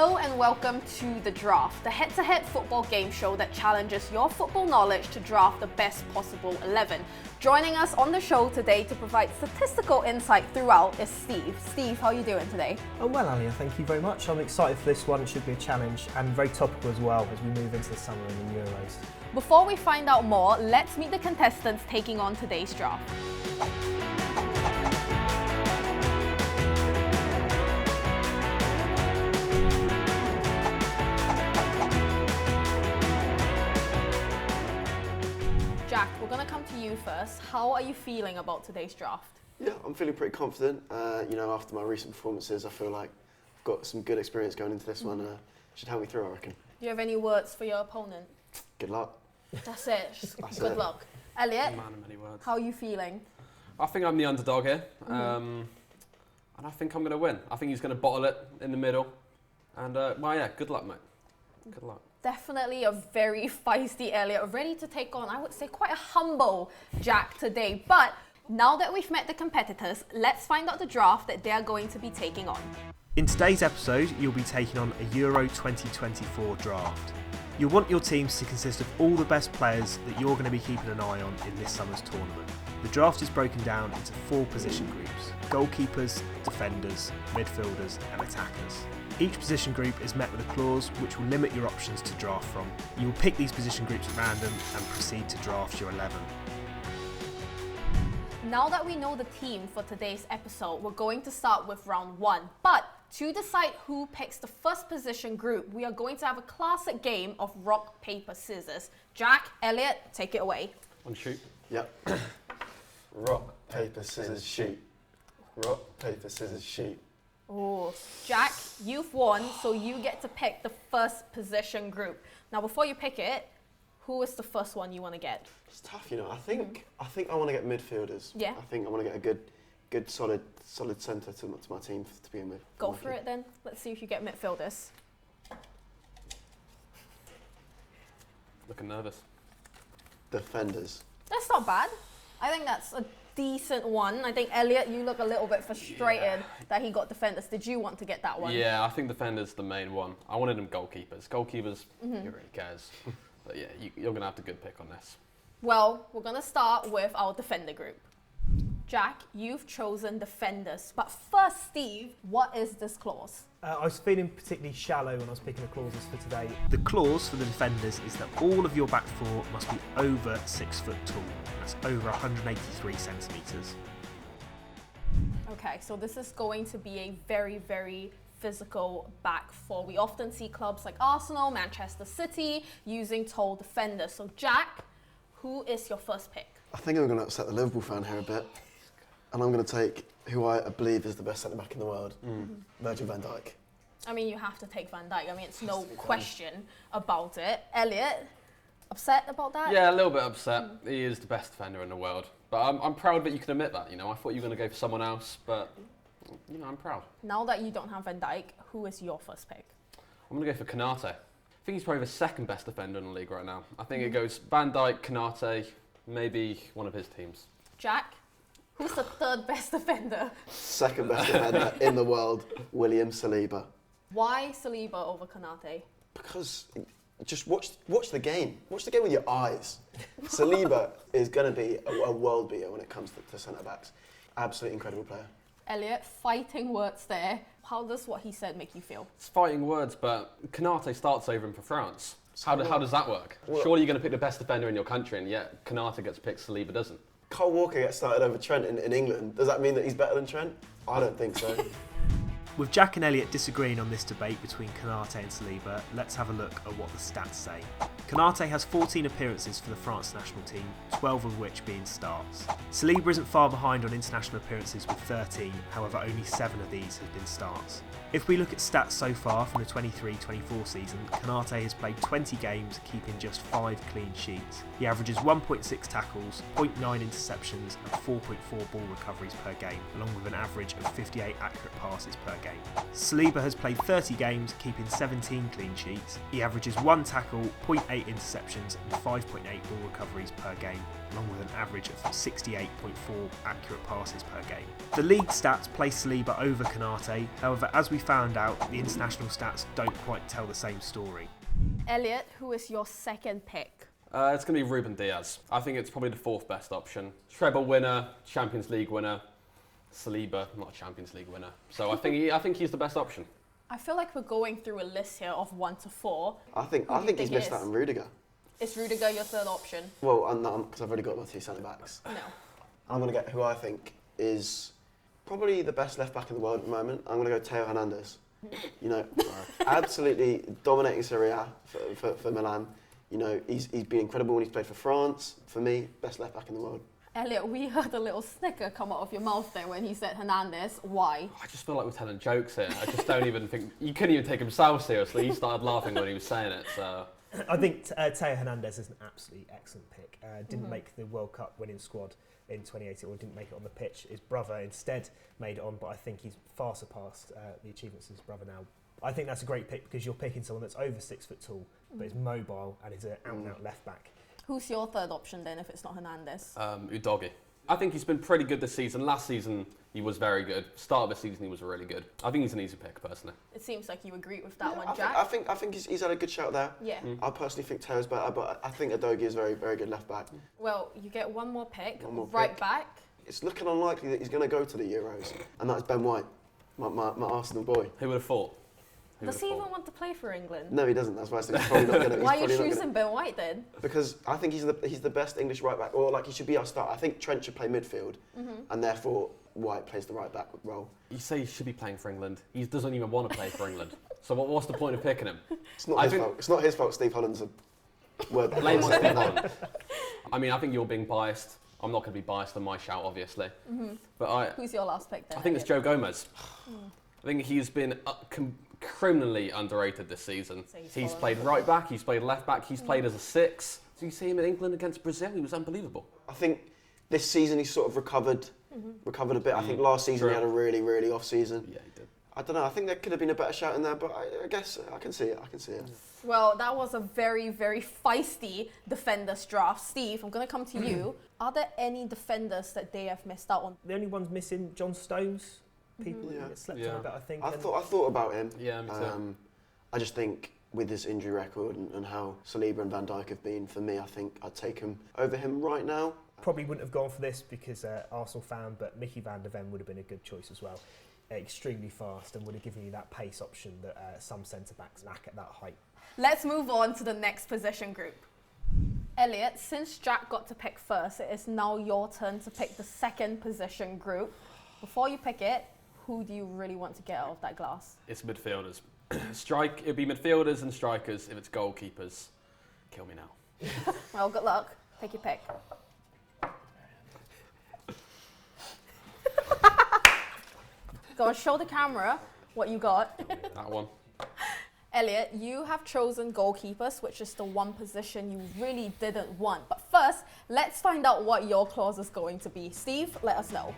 Hello and welcome to The Draft, the head-to-head football game show that challenges your football knowledge to draft the best possible 11. Joining us on the show today to provide statistical insight throughout is Steve. Steve, how are you doing today? I'm well, Elliot, thank you very much. I'm excited for this one. It should be a challenge and very topical as well as we move into the summer and the Euros. Before we find out more, let's meet the contestants taking on today's draft. Jack, we're going to come to you first. How are you feeling about today's draft? Yeah, I'm feeling pretty confident. After my recent performances, I feel like I've got some good experience going into this one. Should help me through, I reckon. Do you have any words for your opponent? Good luck. That's it. Good luck. Elliot, Man of many words. how are you feeling? I think I'm the underdog here, and I think I'm going to win. I think he's going to bottle it in the middle, and good luck, mate. Good luck. Definitely a very feisty Elliot, ready to take on, I would say, quite a humble Jack today. But now that we've met the competitors, let's find out the draft that they're going to be taking on. In today's episode, you'll be taking on a Euro 2024 draft. You'll want your teams to consist of all the best players that you're going to be keeping an eye on in this summer's tournament. The draft is broken down into 4 position groups: goalkeepers, defenders, midfielders and attackers. Each position group is met with a clause which will limit your options to draft from. You will pick these position groups at random and proceed to draft your 11. Now that we know the team for today's episode, we're going to start with round 1. But to decide who picks the first position group, we are going to have a classic game of rock, paper, scissors. Jack, Elliot, take it away. On shoot. Yep. Rock, paper, scissors, shoot. Rock, paper, scissors, shoot. Oh, Jack, you've won, so you get to pick the first position group. Now, before you pick it, who is the first one you want to get? It's tough, I think I want to get midfielders. Yeah. I think I want to get a good solid centre to my team to begin with. Go for it then. Let's see if you get midfielders. Looking nervous. Defenders. That's not bad. I think that's a decent one. I think, Elliot, you look a little bit frustrated that he got defenders. Did you want to get that one? Yeah, I think defenders the main one. I wanted them goalkeepers. Goalkeepers, who really cares? But yeah, you're going to have the good pick on this. Well, we're going to start with our defender group. Jack, you've chosen defenders. But first, Steve, what is this clause? I was feeling particularly shallow when I was picking the clauses for today. The clause for the defenders is that all of your back 4 must be over 6 foot tall. That's over 183 centimetres. Okay, so this is going to be a very, very physical back 4. We often see clubs like Arsenal, Manchester City using tall defenders. So Jack, who is your first pick? I think I'm going to upset the Liverpool fan here a bit. And I'm going to take who I believe is the best centre-back in the world, Virgil van Dijk. I mean, you have to take Van Dijk. I mean, it's no question about it. Elliot, upset about that? Yeah, a little bit upset. He is the best defender in the world. But I'm proud that you can admit that, I thought you were going to go for someone else, but, I'm proud. Now that you don't have Van Dijk, who is your first pick? I'm going to go for Konate. I think he's probably the second best defender in the league right now. I think it goes Van Dijk, Konate, maybe one of his teams. Jack, who's the third best defender? Second best defender in the world, William Saliba. Why Saliba over Konate? Because just watch the game. Watch the game with your eyes. Saliba is going to be a world beater when it comes to centre-backs. Absolutely incredible player. Elliot, fighting words there. How does what he said make you feel? It's fighting words, but Konate starts over him for France. How does that work? Surely you're going to pick the best defender in your country, and yet Konate gets picked, Saliba doesn't. Kyle Walker gets started over Trent in England. Does that mean that he's better than Trent? I don't think so. With Jack and Elliot disagreeing on this debate between Konate and Saliba, let's have a look at what the stats say. Konate has 14 appearances for the France national team, 12 of which being starts. Saliba isn't far behind on international appearances with 13, however only 7 of these have been starts. If we look at stats so far from the 23-24 season, Konate has played 20 games, keeping just 5 clean sheets. He averages 1.6 tackles, 0.9 interceptions and 4.4 ball recoveries per game, along with an average of 58 accurate passes per game. game. Saliba has played 30 games, keeping 17 clean sheets. He averages 1 tackle, 0.8 interceptions and 5.8 ball recoveries per game, along with an average of 68.4 accurate passes per game. The league stats place Saliba over Konate, however, as we found out, the international stats don't quite tell the same story. Elliot, who is your second pick? It's going to be Ruben Diaz. I think it's probably the 4th best option. Treble winner, Champions League winner. Saliba, not a Champions League winner. So I think he's the best option. I feel like we're going through a list here of 1 to 4. I think he's missed out on Rudiger. Is Rudiger your third option? Well, I'm not, because I've already got my 2 centre backs. No. I'm going to get who I think is probably the best left back in the world at the moment. I'm going to go Theo Hernandez. You know, absolutely dominating Serie A for Milan. You know, he's been incredible when he's played for France. For me, best left back in the world. Elliot, we heard a little snicker come out of your mouth there when he said Hernandez. Why? I just feel like we're telling jokes here. I just don't even think... You couldn't even take himself seriously. He started laughing when he was saying it, so... I think Theo Hernandez is an absolutely excellent pick. Didn't make the World Cup winning squad in 2018, or didn't make it on the pitch. His brother instead made it on, but I think he's far surpassed the achievements of his brother now. I think that's a great pick because you're picking someone that's over 6 foot tall, but is mobile and is an out-and-out left back. Who's your third option then if it's not Hernandez? Udogie. I think he's been pretty good this season. Last season, he was very good. Start of the season, he was really good. I think he's an easy pick, personally. It seems like you agree with that one, I Jack. think he's had a good shout there. Yeah. I personally think Theo's better, but I think Udogie is very, very good left back. Well, you get one more pick. Right back. It's looking unlikely that he's going to go to the Euros, and that's Ben White, my Arsenal boy. Who would have thought? Does he even want to play for England? No, he doesn't. That's why I said he's probably not going to. Why are you choosing Ben White then? Because I think he's the best English right back, or like he should be our starter. I think Trent should play midfield, and therefore White plays the right back role. You say he should be playing for England. He doesn't even want to play for England. So what's the point of picking him? It's not his fault. It's not his fault. Steve Holland's a word. Blame on Steve Holland. I mean, I think you're being biased. I'm not going to be biased on my shout, obviously. But who's your last pick then? I think it's Joe Gomez. I think he's been criminally underrated this season. So he's played right back, he's played left back, he's played as a 6. So you see him in England against Brazil, he was unbelievable. I think this season he's sort of recovered a bit. I think last season he had a really, really off season. Yeah, he did. I don't know, I think there could have been a better shout in there, but I guess I can see it. Well, that was a very, very feisty defenders draft. Steve, I'm going to come to you. Are there any defenders that they have missed out on? The only ones missing, John Stones. People that slept on a bit, I think. I thought about him. Yeah, me too. I just think with his injury record and how Saliba and Van Dijk have been, for me, I think I'd take him over him right now. Probably wouldn't have gone for this because Arsenal fan, but Mickey van der Ven would have been a good choice as well. Extremely fast and would have given you that pace option that some centre-backs lack at that height. Let's move on to the next position group. Elliot, since Jack got to pick first, it is now your turn to pick the second position group. Before you pick it, who do you really want to get out of that glass? It's midfielders. It'd be midfielders and strikers. If it's goalkeepers, kill me now. Well, good luck. Take your pick. Go on, show the camera what you got. That one. Elliot, you have chosen goalkeepers, which is the one position you really didn't want. But first, let's find out what your clause is going to be. Steve, let us know.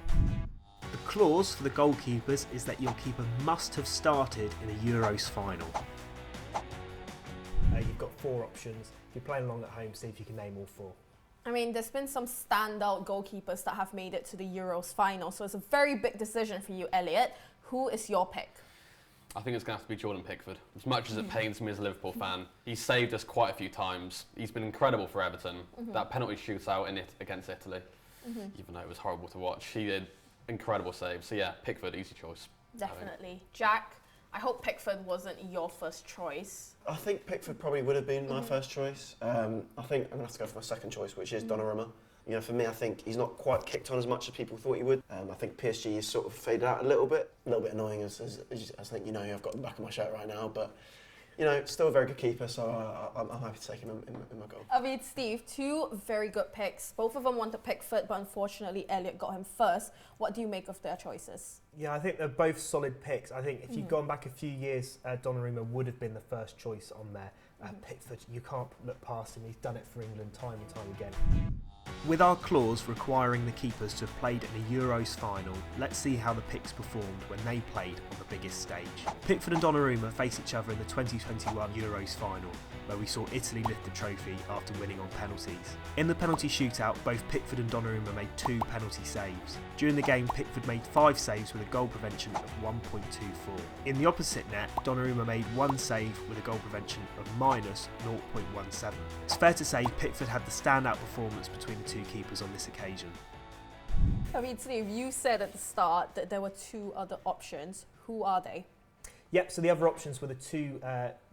The clause for the goalkeepers is that your keeper must have started in a Euros final. You've got 4 options. If you're playing along at home, see if you can name all 4. I mean, there's been some standout goalkeepers that have made it to the Euros final, so it's a very big decision for you, Elliot. Who is your pick? I think it's going to have to be Jordan Pickford. As much as it pains me as a Liverpool fan, he's saved us quite a few times. He's been incredible for Everton. That penalty shootout against Italy, even though it was horrible to watch, he did incredible saves. So yeah, Pickford, easy choice. Definitely. Jack, I hope Pickford wasn't your first choice. I think Pickford probably would have been my first choice. I think I'm going to have to go for my second choice, which is Donnarumma. You know, for me, I think he's not quite kicked on as much as people thought he would. I think PSG has sort of faded out a little bit annoying as I think, you know, I've got the back of my shirt right now, but, you know, still a very good keeper, so I'm happy to take him in my goal. I mean, Steve, 2 very good picks. Both of them wanted Pickford, but unfortunately, Elliot got him first. What do you make of their choices? Yeah, I think they're both solid picks. I think if you'd gone back a few years, Donnarumma would have been the first choice on there. Pickford, you can't look past him. He's done it for England time and time again. With our clause requiring the keepers to have played in a Euros final, let's see how the Picks performed when they played on the biggest stage. Pickford and Donnarumma face each other in the 2021 Euros final, where we saw Italy lift the trophy after winning on penalties. In the penalty shootout, both Pickford and Donnarumma made 2 penalty saves. During the game, Pickford made 5 saves with a goal prevention of 1.24. In the opposite net, Donnarumma made 1 save with a goal prevention of -0.17. It's fair to say Pickford had the standout performance between the 2 keepers on this occasion. I mean, Steve, you said at the start that there were 2 other options. Who are they? Yep, so the other options were the 2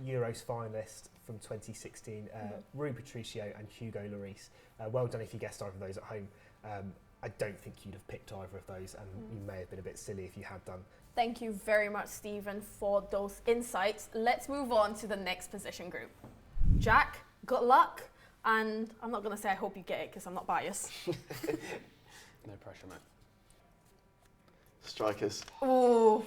Euros finalists from 2016, Rui Patricio and Hugo Lloris. Well done if you guessed either of those at home. I don't think you'd have picked either of those, and you may have been a bit silly if you had done. Thank you very much, Stephen, for those insights. Let's move on to the next position group. Jack, good luck, and I'm not going to say I hope you get it because I'm not biased. No pressure, mate. Strikers. Ooh.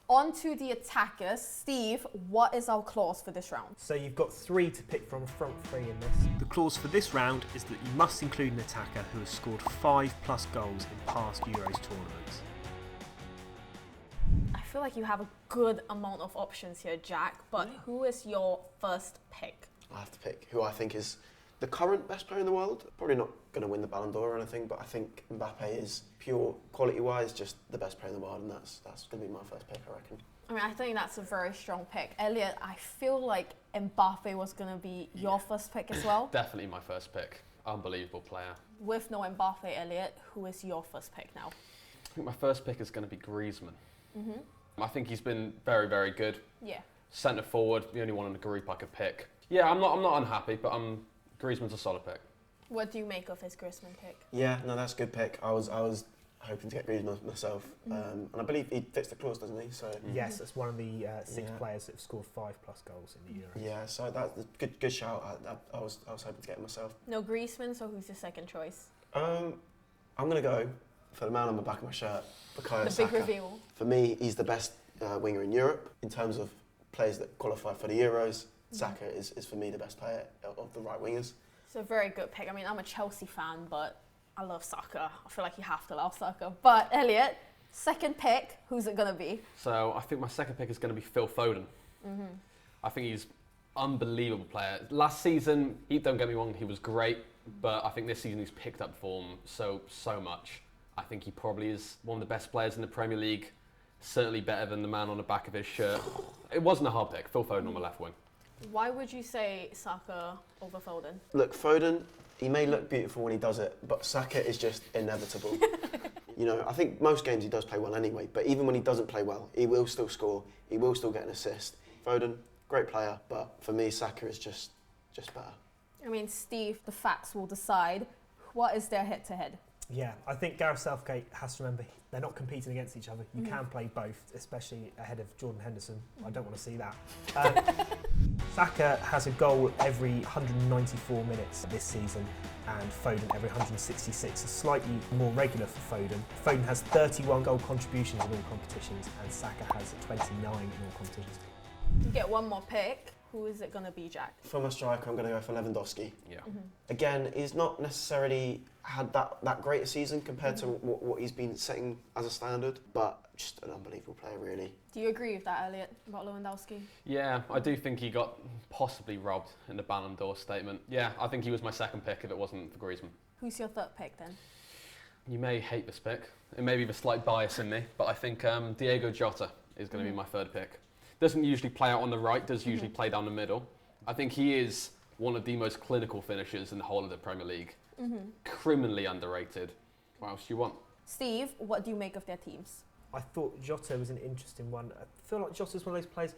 On to the attackers. Steve, what is our clause for this round? So you've got 3 to pick from, front 3 in this. The clause for this round is that you must include an attacker who has scored 5+ goals in past Euros tournaments. I feel like you have a good amount of options here, Jack, but who is your first pick? I have to pick who I think is the current best player in the world. Probably not going to win the Ballon d'Or or anything, but I think Mbappe is pure quality-wise just the best player in the world, and that's going to be my first pick, I reckon. I mean, I think that's a very strong pick. Elliot, I feel like Mbappe was going to be your first pick as well. Definitely my first pick. Unbelievable player. With no Mbappe, Elliot, who is your first pick now? I think my first pick is going to be Griezmann. I think he's been very, very good. Yeah. Centre forward, the only one in the group I could pick. Yeah, I'm not unhappy, but Griezmann's a solid pick. What do you make of his Griezmann pick? Yeah, no, that's a good pick. I was hoping to get Griezmann myself, and I believe he fits the clause, doesn't he? So Yes, that's one of the 6 players that have scored 5+ goals in the Euros. yeah, so that's a good shout. I was hoping to get it myself. No Griezmann, so who's your second choice? I'm gonna go for the man on the back of my shirt, Bukayo The Saka. big reveal. For me, he's the best winger in Europe in terms of players that qualify for the Euros. Saka is for me the best player of the right wingers. It's a very good pick. I mean, I'm a Chelsea fan, but I love Saka. I feel like you have to love Saka. But Elliot, second pick, who's it gonna be? So I think my second pick is going to be Phil Foden. I think he's unbelievable player. Last season, don't get me wrong, he was great, but I think this season he's picked up form so much. I think he probably is one of the best players in the Premier League. Certainly better than the man on the back of his shirt. It wasn't a hard pick. Phil Foden on my left wing. Why would you say Saka over Foden? Look, Foden, he may look beautiful when he does it, but Saka is just inevitable. You know, I think most games he does play well anyway, but even when he doesn't play well, he will still score, he will still get an assist. Foden, great player, but for me, Saka is just better. I mean, Steve, the facts will decide. What is their head-to-head? Yeah, I think Gareth Southgate has to remember they're not competing against each other. You can play both, especially ahead of Jordan Henderson. I don't want to see that. Saka has a goal every 194 minutes this season, and Foden every 166, a slightly more regular for Foden. Foden has 31 goal contributions in all competitions, and Saka has 29 in all competitions. You get one more pick. Who is it going to be, Jack? For my striker, I'm going to go for Lewandowski. Yeah. Again, he's not necessarily had that great a season compared to what he's been setting as a standard, but just an unbelievable player, really. Do you agree with that, Elliot, about Lewandowski? Yeah, I do think he got possibly robbed in the Ballon d'Or statement. Yeah, I think he was my second pick if it wasn't for Griezmann. Who's your third pick then? You may hate this pick. It may be the slight bias in me, but I think Diego Jota is going to be my third pick. Doesn't usually play out on the right, does usually play down the middle. I think he is one of the most clinical finishers in the whole of the Premier League. Criminally underrated. What else do you want? Steve, what do you make of their teams? I thought Jota was an interesting one. I feel like Jota's one of those players,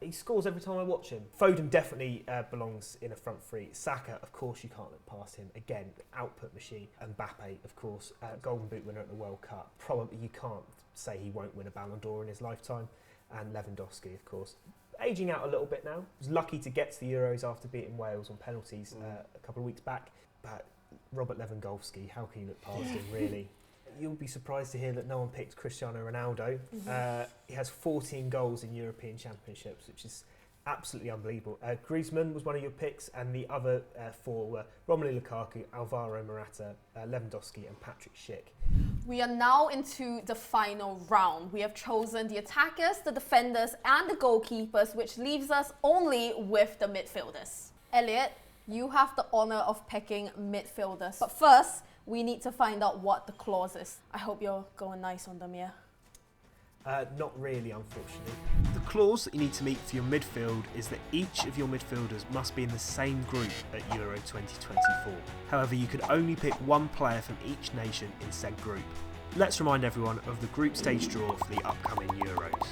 he scores every time I watch him. Foden definitely belongs in a front 3. Saka, of course, you can't look past him. Again, output machine. Mbappe, of course, Golden Boot winner at the World Cup. Probably you can't say he won't win a Ballon d'Or in his lifetime. And Lewandowski, of course. Aging out a little bit now. Was lucky to get to the Euros after beating Wales on penalties a couple of weeks back. But Robert Lewandowski, how can you look past him, really? You'll be surprised to hear that no one picked Cristiano Ronaldo. He has 14 goals in European Championships, which is absolutely unbelievable. Griezmann was one of your picks, and the other 4 were Romelu Lukaku, Alvaro Morata, Lewandowski and Patrick Schick. We are now into the final round. We have chosen the attackers, the defenders and the goalkeepers, which leaves us only with the midfielders. Elliot, you have the honour of picking midfielders. But first, we need to find out what the clause is. I hope you're going nice on them, yeah? Not really, unfortunately. The clause that you need to meet for your midfield is that each of your midfielders must be in the same group at Euro 2024. However, you can only pick one player from each nation in said group. Let's remind everyone of the group stage draw for the upcoming Euros.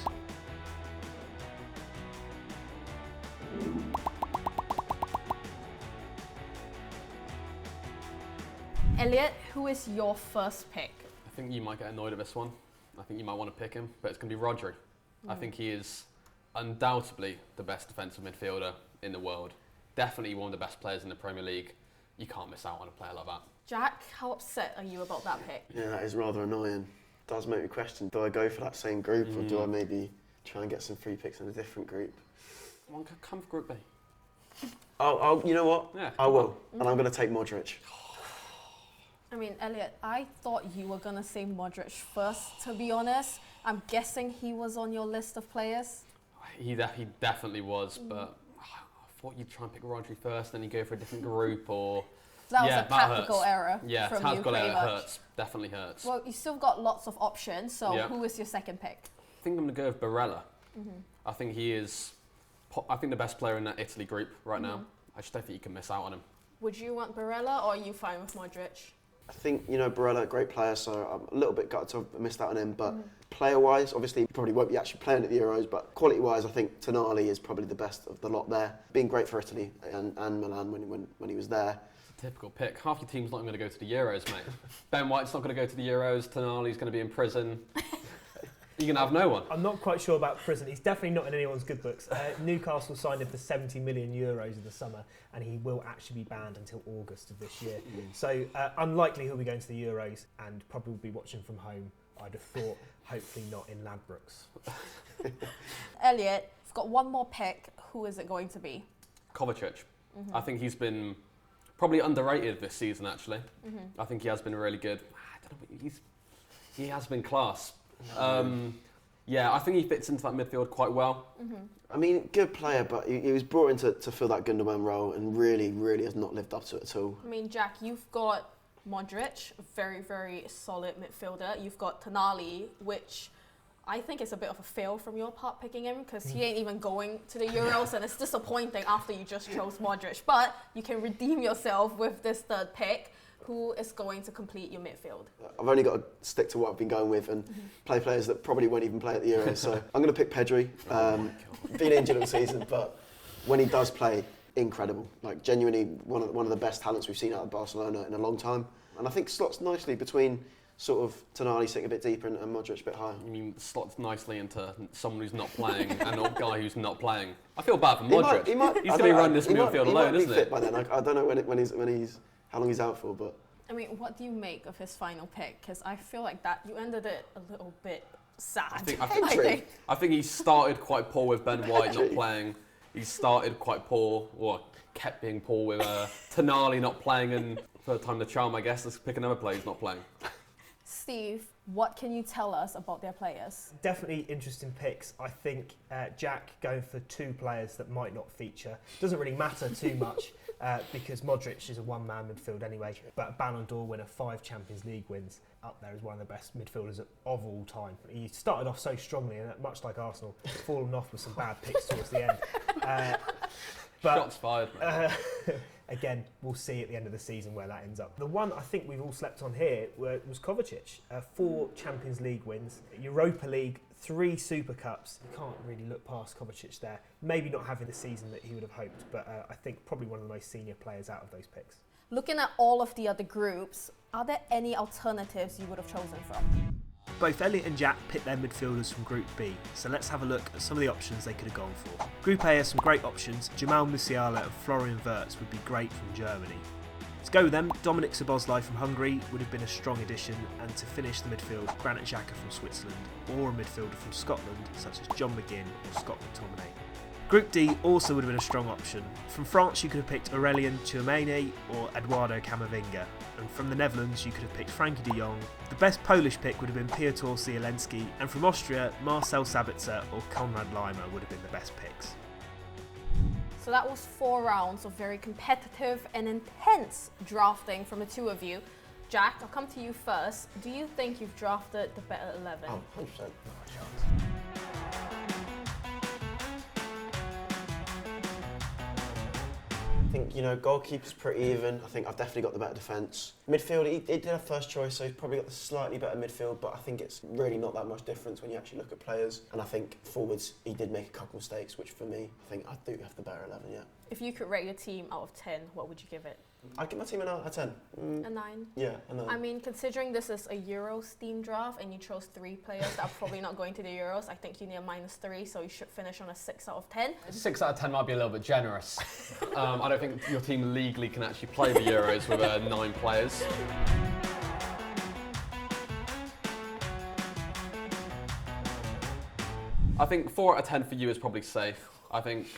Elliot, who is your first pick? I think you might get annoyed at this one. I think you might want to pick him, but it's going to be Rodri. I think he is undoubtedly the best defensive midfielder in the world. Definitely one of the best players in the Premier League. You can't miss out on a player like that. Jack, how upset are you about that pick? Yeah, that is rather annoying. It does make me question, do I go for that same group or do I maybe try and get some free picks in a different group? One could come for Group B. You know what? Yeah, I will. And I'm going to take Modric. I mean, Elliot, I thought you were going to say Modric first, to be honest. I'm guessing he was on your list of players. He definitely was, but I thought you'd try and pick Rodri first, then you go for a different group, or... So that was a tactical error Yeah, from you, tactical error pretty much. hurts. Definitely hurts. Well, you still got lots of options, so who is your second pick? I think I'm going to go with Barella. I think he is, I think, the best player in that Italy group right now. I just don't think you can miss out on him. Would you want Barella, or are you fine with Modric? I think, Barella, great player, so I'm a little bit gutted to have missed out on him, but player-wise, obviously he probably won't be actually playing at the Euros, but quality-wise, I think Tonali is probably the best of the lot there. Being great for Italy and Milan when he was there. Typical pick. Half your team's not going to go to the Euros, mate. Ben White's not going to go to the Euros, Tonali's going to be in prison. You're going to have no one. I'm not quite sure about prison. He's definitely not in anyone's good books. Newcastle signed him for 70 million euros in the summer, and he will actually be banned until August of this year. So unlikely he'll be going to the Euros, and probably will be watching from home. I'd have thought, hopefully not in Ladbrokes. Elliot, I've got one more pick. Who is it going to be? Kovacic. I think he's been probably underrated this season, actually. I think he has been really good. I don't know, he has been class. Yeah, I think he fits into that midfield quite well. I mean, good player, but he was brought in to fill that Gundogan role and really, really has not lived up to it at all. I mean, Jack, you've got Modric, a very, very solid midfielder. You've got Tonali, which I think is a bit of a fail from your part picking him, because he ain't even going to the Euros, and it's disappointing after you just chose Modric. But you can redeem yourself with this third pick. Who is going to complete your midfield? I've only got to stick to what I've been going with and play players that probably won't even play at the Euros. So I'm going to pick Pedri. Been injured all season, but when he does play, incredible. Like, genuinely one of the best talents we've seen out of Barcelona in a long time. And I think slots nicely between sort of Tonali sitting a bit deeper and Modric a bit higher. I mean, slots nicely into someone who's not playing and a guy who's not playing. I feel bad for Modric. He's going to be running this midfield alone, isn't he? He might be fit by then. I don't know when he's how long he's out for, but... I mean, what do you make of his final pick? Because I feel like that you ended it a little bit sad. I think he started quite poor with Ben White not playing. He started quite poor, or kept being poor with Tonali not playing, and third time the charm, I guess. Let's pick another player who's not playing. Steve, what can you tell us about their players? Definitely interesting picks. I think Jack going for 2 players that might not feature doesn't really matter too much because Modric is a one-man midfield anyway, but Ballon d'Or winner, 5 Champions League wins, up there as one of the best midfielders of all time. He started off so strongly, and much like Arsenal, fallen off with some bad picks towards the end. But, shots fired, man. Again, we'll see at the end of the season where that ends up. The one I think we've all slept on here was Kovacic. 4 Champions League wins, Europa League, 3 Super Cups. You can't really look past Kovacic there. Maybe not having the season that he would have hoped, but I think probably one of the most senior players out of those picks. Looking at all of the other groups, are there any alternatives you would have chosen from? Both Elliot and Jack picked their midfielders from Group B, so let's have a look at some of the options they could have gone for. Group A has some great options. Jamal Musiala and Florian Wirtz would be great from Germany. To go with them, Dominik Szoboszlai from Hungary would have been a strong addition, and to finish the midfield, Granit Xhaka from Switzerland, or a midfielder from Scotland such as John McGinn or Scott McTominay. Group D also would have been a strong option. From France you could have picked Aurélien Tchouameni or Eduardo Camavinga, and from the Netherlands you could have picked Frankie de Jong. The best Polish pick would have been Piotr Zielinski, and from Austria Marcel Sabitzer or Konrad Laimer would have been the best picks. So that was 4 rounds of very competitive and intense drafting from the two of you. Jack, I'll come to you first. Do you think you've drafted the better 11? Oh, 100%. Not a chance. I think, goalkeeper's pretty even. I think I've definitely got the better defence. Midfield, he did have first choice, so he's probably got the slightly better midfield, but I think it's really not that much difference when you actually look at players. And I think forwards, he did make a couple mistakes, which for me, I think I do have the better 11, yeah. If you could rate your team out of 10, what would you give it? I'd give my team a 10. A 9? Yeah, a 9. I mean, considering this is a Euros themed draft and you chose 3 players that are probably not going to the Euros, I think you need a -3, so you should finish on a 6 out of 10. 6 out of 10 might be a little bit generous. I don't think your team legally can actually play the Euros with 9 players. I think 4 out of 10 for you is probably safe. I think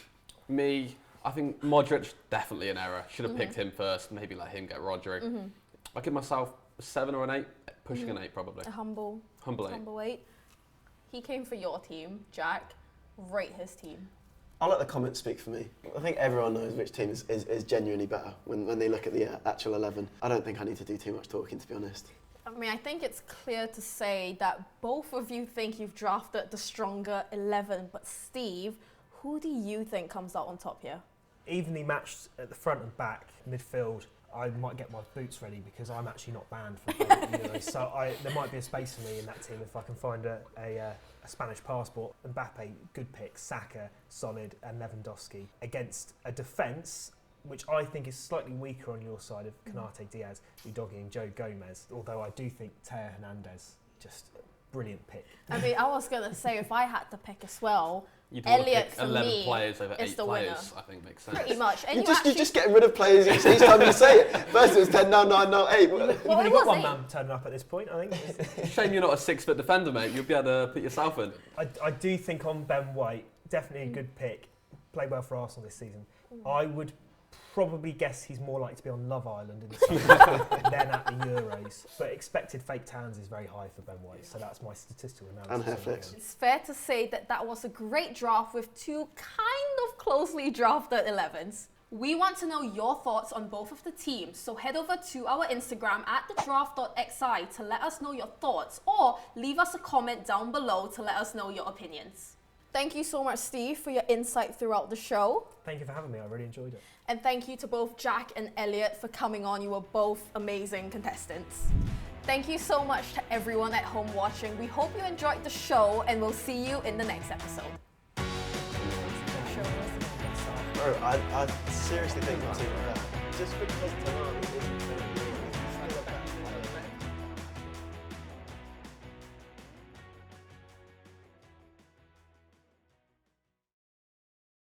Modric, definitely an error. Should have picked him first, maybe let him get Rodri. I give myself a 7 or an 8, pushing an 8 probably. A humble 8. He came for your team, Jack. Rate his team. I'll let the comments speak for me. I think everyone knows which team is genuinely better when they look at the actual 11. I don't think I need to do too much talking, to be honest. I mean, I think it's clear to say that both of you think you've drafted the stronger 11, but Steve, who do you think comes out on top here? Evenly matched at the front and back, midfield, I might get my boots ready because I'm actually not banned from playing at the Euros. So there might be a space for me in that team if I can find a Spanish passport. Mbappe, good pick. Saka, solid, and Lewandowski against a defence which I think is slightly weaker on your side of Konate, Diaz, Udogie and Joe Gomez. Although I do think Teo Hernandez, just a brilliant pick. I mean, I was going to say if I had to pick as well, You'd Elliot pick for 11 me players over is 8 the players, winner. I think makes sense. Pretty much. And You're just getting rid of players each time you say it. First it was 10, now 9, now 8. Well, You've only it got was one 8. man turning up at this point, I think. Shame you're not a 6-foot defender, mate. You'll be able to put yourself in. I do think on Ben White, definitely a good pick. Played well for Arsenal this season. I would probably guess he's more likely to be on Love Island in the summer than at the Euros. But expected fake tans is very high for Ben White, so that's my statistical analysis. And hair flicks. It's fair to say that was a great draft with 2 kind of closely drafted 11s. We want to know your thoughts on both of the teams, so head over to our Instagram at thedraft.xi to let us know your thoughts, or leave us a comment down below to let us know your opinions. Thank you so much, Steve, for your insight throughout the show. Thank you for having me, I really enjoyed it. And thank you to both Jack and Elliot for coming on. You were both amazing contestants. Thank you so much to everyone at home watching. We hope you enjoyed the show, and we'll see you in the next episode. Bro, I seriously think my team is better. Just because Tanani isn't